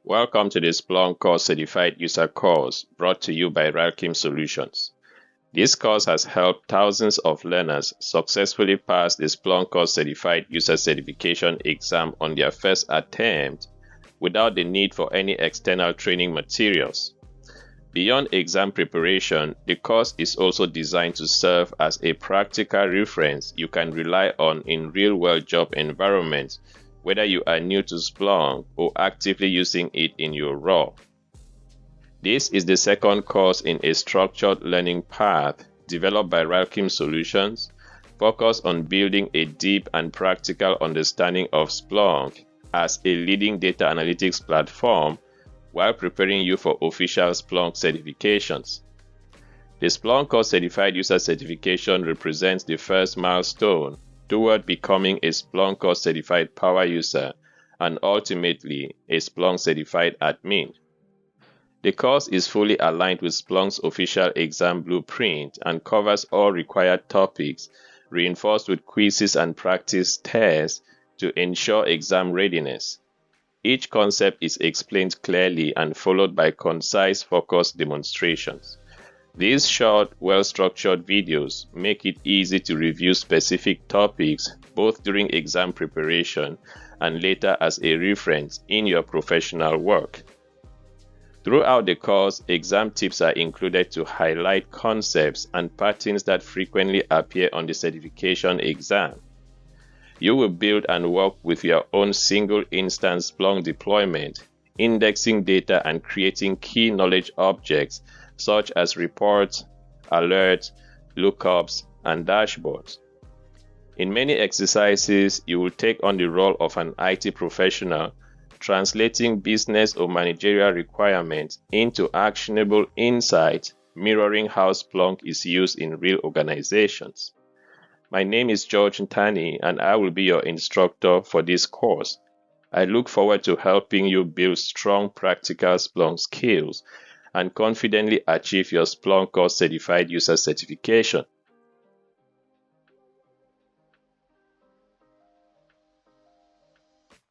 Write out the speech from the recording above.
Welcome to the Splunk Core Certified User course brought to you by RylKim Solutions. This course has helped thousands of learners successfully pass the Splunk Core Certified User certification exam on their first attempt without the need for any external training materials. Beyond exam preparation, the course is also designed to serve as a practical reference you can rely on in real-world job environments, whether you are new to Splunk or actively using it in your role. This is the second course in a structured learning path developed by RylKim Solutions, focused on building a deep and practical understanding of Splunk as a leading data analytics platform while preparing you for official Splunk certifications. The Splunk Core Certified User certification represents the first milestone toward becoming a Splunk Core Certified Power User and ultimately a Splunk Certified Admin. The course is fully aligned with Splunk's official exam blueprint and covers all required topics, reinforced with quizzes and practice tests to ensure exam readiness. Each concept is explained clearly and followed by concise, focused demonstrations. These short, well-structured videos make it easy to review specific topics both during exam preparation and later as a reference in your professional work. Throughout the course, exam tips are included to highlight concepts and patterns that frequently appear on the certification exam. You will build and work with your own single-instance Splunk deployment, indexing data and creating key knowledge objects such as reports, alerts, lookups, and dashboards. In many exercises, you will take on the role of an IT professional, translating business or managerial requirements into actionable insights, mirroring how Splunk is used in real organizations. My name is George Ntani, and I will be your instructor for this course. I look forward to helping you build strong practical Splunk skills and confidently achieve your Splunk Core Certified User certification.